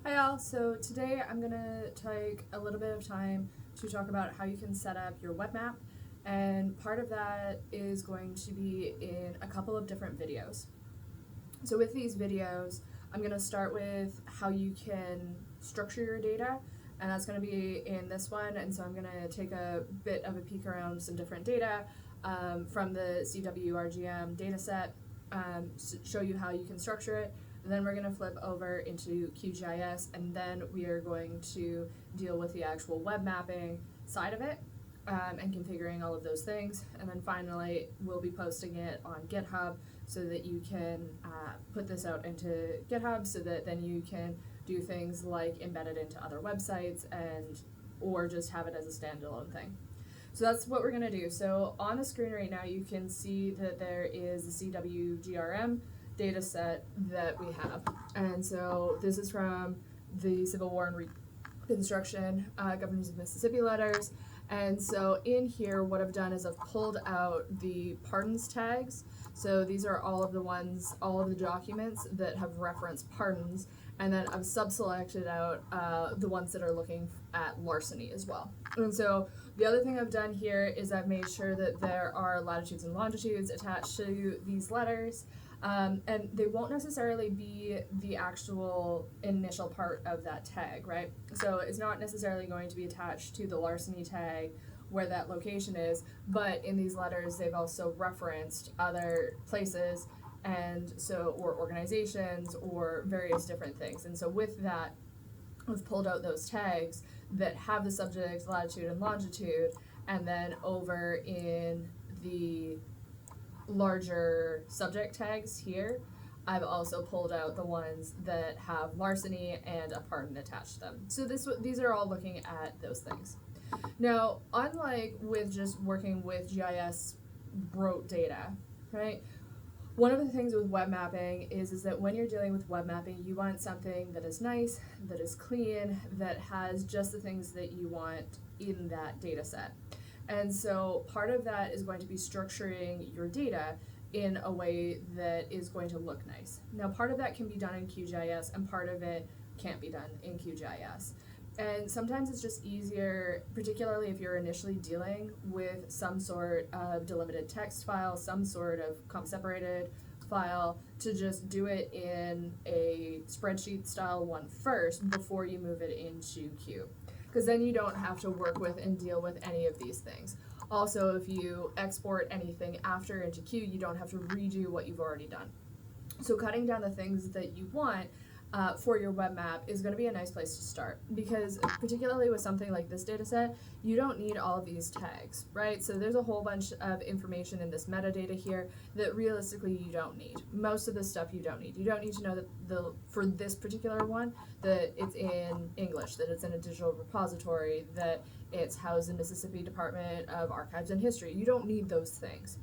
Hi all, so today I'm going to take a little bit of time to talk about how you can set up your web map, and part of that is going to be in a couple of different videos. So with these videos, I'm going to start with how you can structure your data, and that's going to be in this one, and so I'm going to take a bit of a peek around some different data from the CWRGM dataset, show you how you can structure it. And then we're going to flip over into QGIS, and then we are going to deal with the actual web mapping side of it and configuring all of those things. And then finally, we'll be posting it on GitHub so that you can put this out into GitHub so that then you can do things like embed it into other websites or just have it as a standalone thing. So that's what we're going to do. So on the screen right now, you can see that there is the CWGRM data set that we have. And so this is from the Civil War and Reconstruction Governors of Mississippi letters. And so in here, what I've done is I've pulled out the pardons tags. So these are all of the documents that have referenced pardons, and then I've sub-selected out the ones that are looking at larceny as well. And so the other thing I've done here is I've made sure that there are latitudes and longitudes attached to these letters. And they won't necessarily be the actual initial part of that tag, right? So it's not necessarily going to be attached to the larceny tag where that location is, but in these letters they've also referenced other places or organizations or various different things. And so with that, we've pulled out those tags that have the subject, latitude and longitude, and then over in the larger subject tags here, I've also pulled out the ones that have larceny and a pardon attached to them. So these are all looking at those things. Now, unlike with just working with GIS rote data, right? One of the things with web mapping is that when you're dealing with web mapping, you want something that is nice, that is clean, that has just the things that you want in that data set. And so part of that is going to be structuring your data in a way that is going to look nice. Now, part of that can be done in QGIS and part of it can't be done in QGIS. And sometimes it's just easier, particularly if you're initially dealing with some sort of delimited text file, some sort of comma-separated file, to just do it in a spreadsheet style one first before you move it into Q. Because then you don't have to work with and deal with any of these things. Also, if you export anything after into Q, you don't have to redo what you've already done. So cutting down the things that you want for your web map is going to be a nice place to start, because particularly with something like this data set, you don't need all of these tags, right? So there's a whole bunch of information in this metadata here that realistically you don't need. Most of this stuff you don't need. You don't need to know that for this particular one that it's in English, that it's in a digital repository, that it's housed in Mississippi Department of Archives and History. You don't need those things.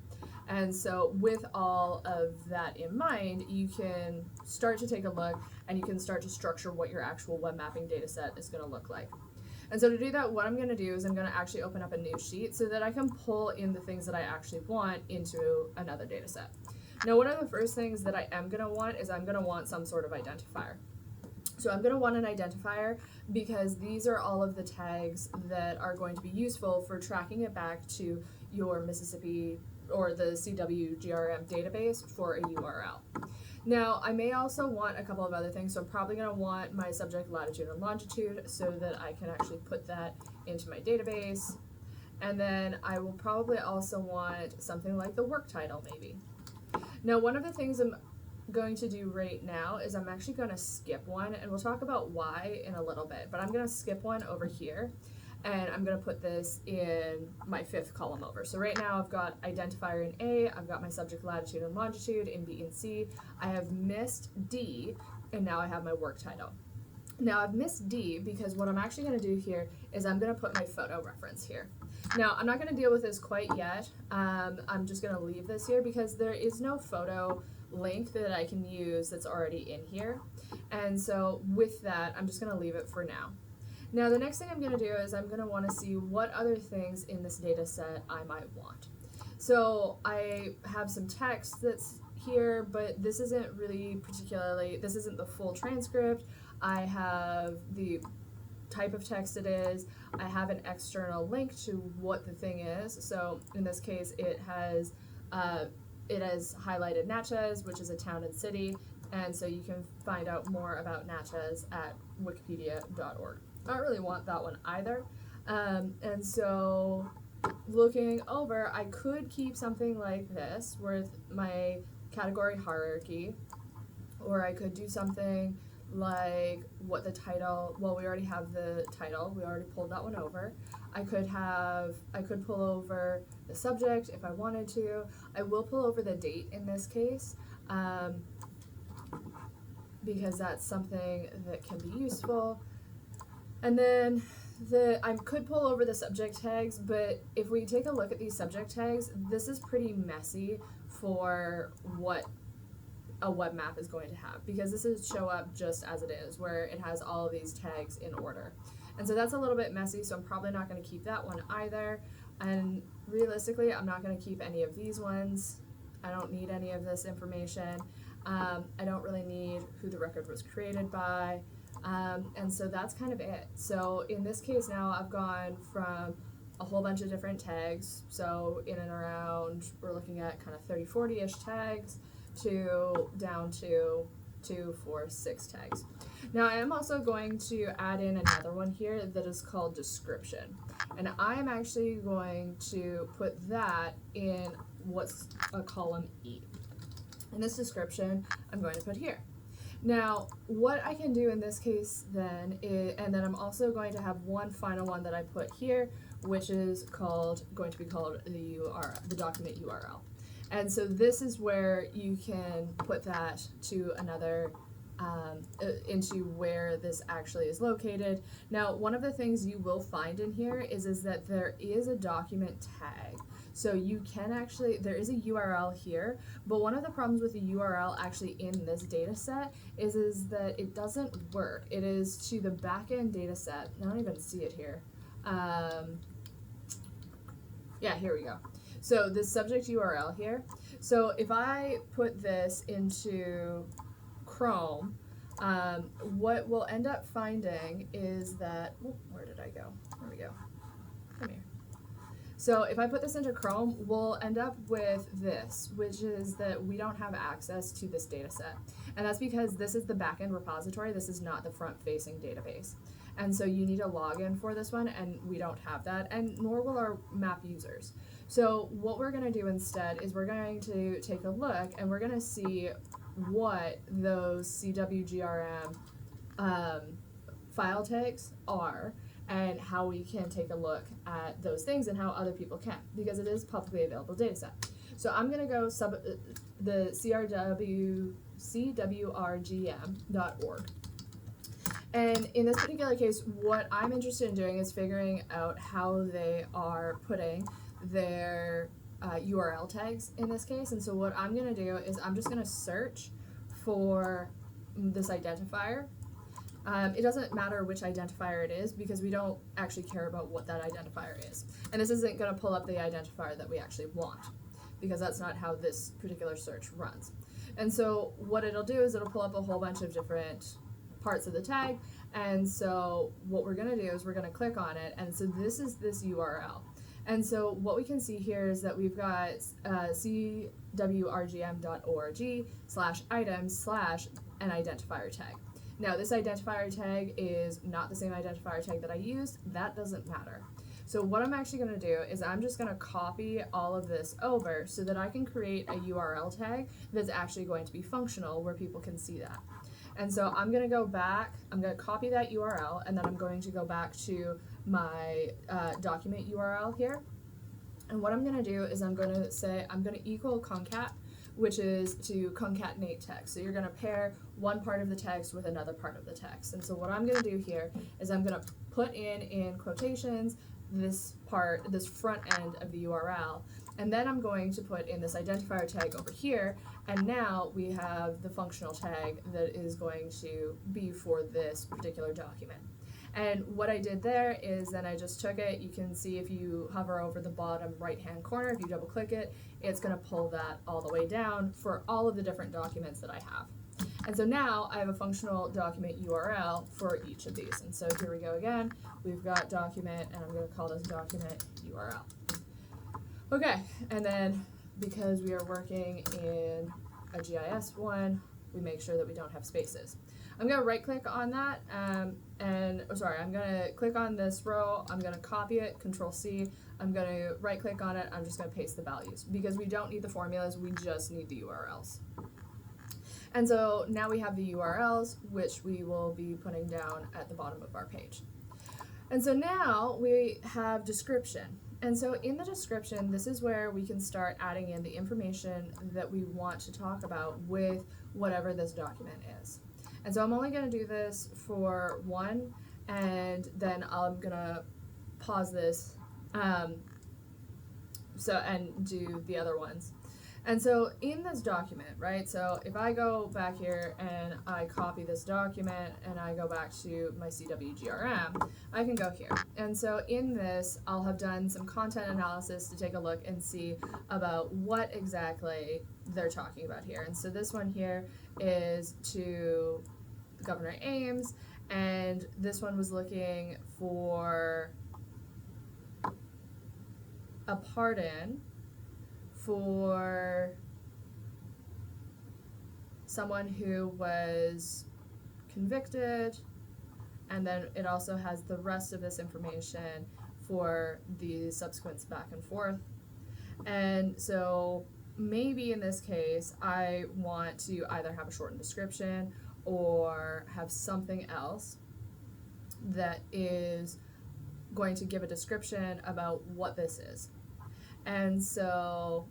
And so with all of that in mind, you can start to take a look and you can start to structure what your actual web mapping data set is going to look like. And so to do that, what I'm going to do is I'm going to actually open up a new sheet so that I can pull in the things that I actually want into another data set. Now, one of the first things that I am going to want is I'm going to want some sort of identifier. So I'm going to want an identifier because these are all of the tags that are going to be useful for tracking it back to your Mississippi or the CWGRM database for a URL. Now, I may also want a couple of other things, so I'm probably going to want my subject, latitude, and longitude so that I can actually put that into my database. And then I will probably also want something like the work title, maybe. Now, one of the things I'm going to do right now is I'm actually going to skip one, and we'll talk about why in a little bit, but I'm going to skip one over here. And I'm going to put this in my fifth column over. So right now I've got identifier in A, I've got my subject, latitude, and longitude in B and C. I have missed D, and now I have my work title. Now I've missed D because what I'm actually going to do here is I'm going to put my photo reference here. Now I'm not going to deal with this quite yet. I'm just going to leave this here because there is no photo link that I can use that's already in here. And so with that, I'm just going to leave it for now. Now the next thing I'm going to do is I'm going to want to see what other things in this data set I might want. So I have some text that's here, but this isn't really particularly, this isn't the full transcript. I have the type of text it is. I have an external link to what the thing is. So in this case, it has highlighted Natchez, which is a town and city, and so you can find out more about Natchez at wikipedia.org. I don't really want that one either. And so looking over, I could keep something like this with my category hierarchy, or I could do something like what the title, well, we already have the title, we already pulled that one over. I could pull over the subject if I wanted to. I will pull over the date in this case, because that's something that can be useful. And then I could pull over the subject tags, but if we take a look at these subject tags, this is pretty messy for what a web map is going to have, because this is show up just as it is, where it has all of these tags in order. And so that's a little bit messy, so I'm probably not going to keep that one either. And realistically, I'm not going to keep any of these ones. I don't need any of this information. I don't really need who the record was created by. And so that's kind of it. So in this case now, I've gone from a whole bunch of different tags, so in and around, we're looking at kind of 30, 40-ish tags, to down to 2, 4, 6 tags. Now I am also going to add in another one here that is called description, and I am actually going to put that in what's a column E. And this description I'm going to put here. Now, what I can do in this case then is, and then I'm also going to have one final one that I put here, which is going to be called the document URL. And so this is where you can put that to another, into where this actually is located. Now, one of the things you will find in here is that there is a document tag. So you can actually, there is a URL here, but one of the problems with the URL actually in this data set is that it doesn't work. It is to the backend data set. I don't even see it here. Yeah, here we go. So the subject URL here. So if I put this into Chrome, what we'll end up finding is that, where did I go? There we go. Come here. So if I put this into Chrome, we'll end up with this, which is that we don't have access to this data set. And that's because this is the backend repository. This is not the front-facing database. And so you need a login for this one, and we don't have that, and nor will our map users. So what we're going to do instead is we're going to take a look, and we're going to see what those CWGRM file tags are, and how we can take a look at those things and how other people can, because it is publicly available data set. So I'm going to go the CWRGM.org. And in this particular case, what I'm interested in doing is figuring out how they are putting their URL tags in this case. And so what I'm going to do is I'm just going to search for this identifier. It doesn't matter which identifier it is, because we don't actually care about what that identifier is. And this isn't going to pull up the identifier that we actually want, because that's not how this particular search runs. And so what it'll do is it'll pull up a whole bunch of different parts of the tag, and so what we're going to do is we're going to click on it, and so this is this URL. And so what we can see here is that we've got cwrgm.org/items/an identifier tag. Now this identifier tag is not the same identifier tag that I used. That doesn't matter. So what I'm actually going to do is I'm just going to copy all of this over so that I can create a URL tag that's actually going to be functional, where people can see that. And so I'm going to go back, I'm going to copy that URL, and then I'm going to go back to my document URL here. And what I'm going to do is I'm going to say, I'm going to equal concat, which is to concatenate text. So you're going to pair one part of the text with another part of the text. And so what I'm going to do here is I'm going to put in quotations this part, this front end of the URL, and then I'm going to put in this identifier tag over here, and now we have the functional tag that is going to be for this particular document. And what I did there is then I just took it. You can see if you hover over the bottom right-hand corner, if you double click it, it's going to pull that all the way down for all of the different documents that I have. And so now I have a functional document URL for each of these. And so here we go again. We've got document, and I'm going to call this document URL. Okay, and then because we are working in a GIS one, we make sure that we don't have spaces. I'm going to right click on that I'm going to click on this row, I'm going to copy it, Control C, I'm going to right click on it, I'm just going to paste the values because we don't need the formulas, we just need the URLs. And so now we have the URLs, which we will be putting down at the bottom of our page. And so now we have description. And so in the description, this is where we can start adding in the information that we want to talk about with whatever this document is. And so I'm only going to do this for one, and then I'm going to pause this and do the other ones. And so in this document, right, so if I go back here and I copy this document and I go back to my CWGRM, I can go here. And so in this, I'll have done some content analysis to take a look and see about what exactly they're talking about here. And so this one here is to Governor Ames, and this one was looking for a pardon for someone who was convicted, and then it also has the rest of this information for the subsequent back and forth. And so maybe in this case I want to either have a shortened description or have something else that is going to give a description about what this is. And so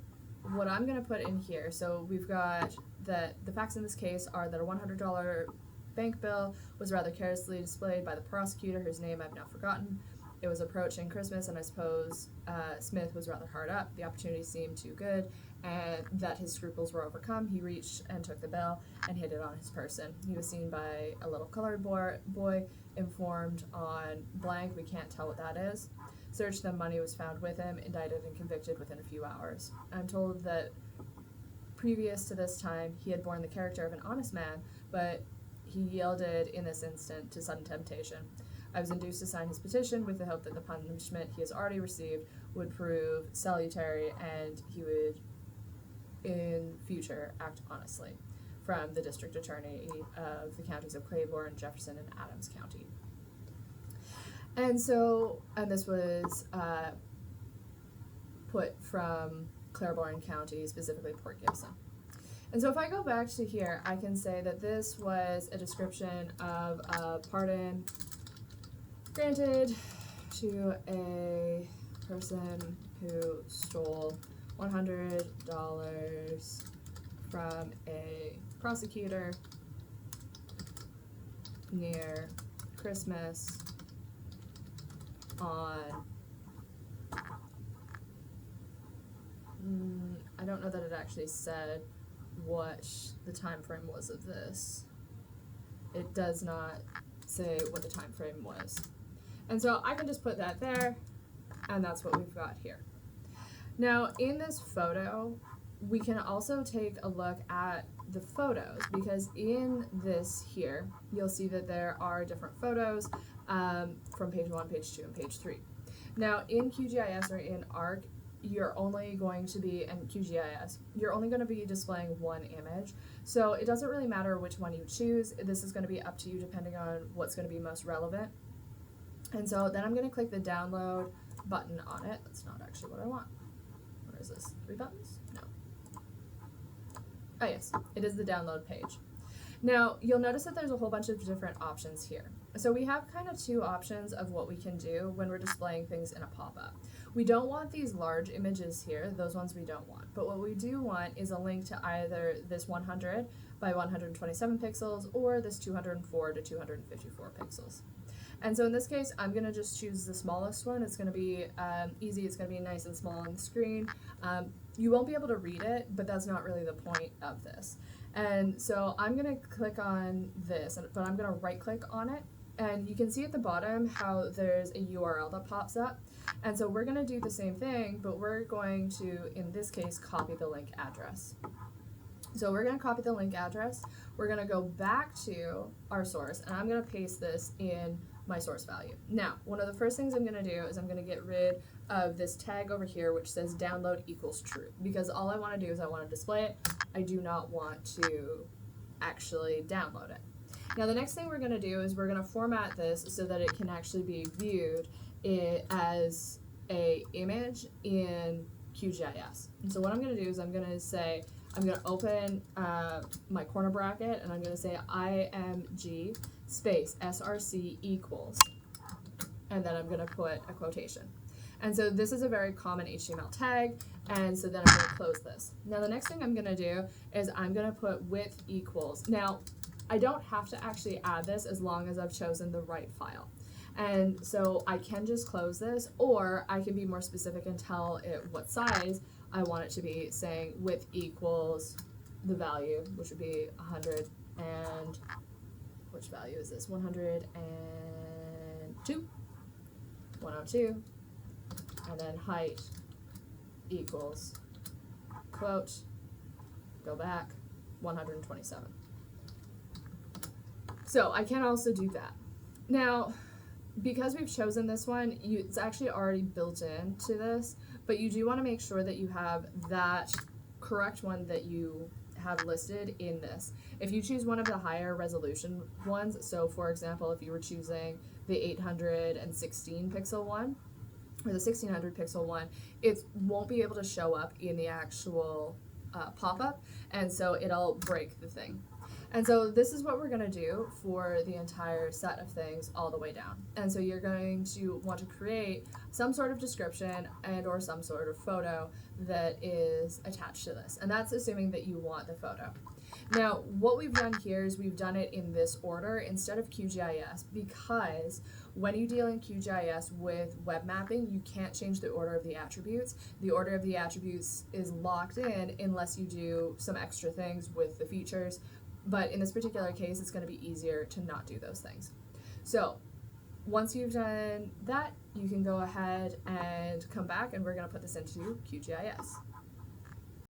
what I'm going to put in here, so we've got that the facts in this case are that a $100 bank bill was rather carelessly displayed by the prosecutor, whose name I've now forgotten. It was approaching Christmas, and I suppose Smith was rather hard up. The opportunity seemed too good, and that his scruples were overcome. He reached and took the bill and hid it on his person. He was seen by a little colored boy, informed on blank, we can't tell what that is. Searched, the money was found with him, indicted and convicted within a few hours. I'm told that previous to this time, he had borne the character of an honest man, but he yielded in this instant to sudden temptation. I was induced to sign his petition with the hope that the punishment he has already received would prove salutary and he would in future act honestly. From the district attorney of the counties of Claiborne, Jefferson, and Adams County. And so, and this was put from Claiborne County, specifically Port Gibson. And so if I go back to here, I can say that this was a description of a pardon granted to a person who stole $100 from a prosecutor near Christmas on I don't know that it actually said what the time frame was of this. It does not say what the time frame was. And so I can just put that there, and that's what we've got here. Now in this photo, we can also take a look at the photos, because in this here, you'll see that there are different photos from page 1, page 2, and page 3. Now in QGIS or in ARC, you're only going to be, and QGIS, you're only going to be displaying one image. So it doesn't really matter which one you choose. This is going to be up to you depending on what's going to be most relevant. And so then I'm going to click the download button on it. That's not actually what I want. Where is this? 3 buttons? No. Oh yes, it is the download page. Now you'll notice that there's a whole bunch of different options here. So we have kind of two options of what we can do when we're displaying things in a pop-up. We don't want these large images here, those ones we don't want. But what we do want is a link to either this 100 by 127 pixels or this 204 to 254 pixels. And so in this case, I'm going to just choose the smallest one. It's going to be easy. It's going to be nice and small on the screen. You won't be able to read it, but that's not really the point of this. And so I'm going to click on this, but I'm going to right-click on it, And you can see at the bottom how there's a URL that pops up. And so we're going to do the same thing, but we're going to, in this case, copy the link address. So we're going to copy the link address. We're going to go back to our source, and I'm going to paste this in my source value. Now, one of the first things I'm going to do is I'm going to get rid of this tag over here which says download equals true, because all I want to do is I want to display it. I do not want to actually download it. Now the next thing we're going to do is we're going to format this so that it can actually be viewed as a image in QGIS. And so what I'm going to do is I'm going to say, I'm going to open my corner bracket, and I'm going to say IMG space SRC equals, and then I'm going to put a quotation. And so this is a very common HTML tag, and so then I'm going to close this. Now the next thing I'm going to do is I'm going to put width equals. Now I don't have to actually add this as long as I've chosen the right file. And so I can just close this, or I can be more specific and tell it what size I want it to be, saying width equals the value, which would be 100 and, which value is this? 102, 102, and then height equals, quote, go back, 127. So I can also do that. Now, because we've chosen this one, it's actually already built into this, but you do want to make sure that you have that correct one that you have listed in this. If you choose one of the higher resolution ones, so for example, if you were choosing the 816 pixel one, or the 1600 pixel one, it won't be able to show up in the actual pop-up, and so it'll break the thing. And so this is what we're going to do for the entire set of things all the way down. And so you're going to want to create some sort of description and or some sort of photo that is attached to this. And that's assuming that you want the photo. Now, what we've done here is we've done it in this order instead of QGIS, because when you deal in QGIS with web mapping, you can't change the order of the attributes. The order of the attributes is locked in unless you do some extra things with the features. But in this particular case, it's going to be easier to not do those things. So once you've done that, you can go ahead and come back, and we're going to put this into QGIS.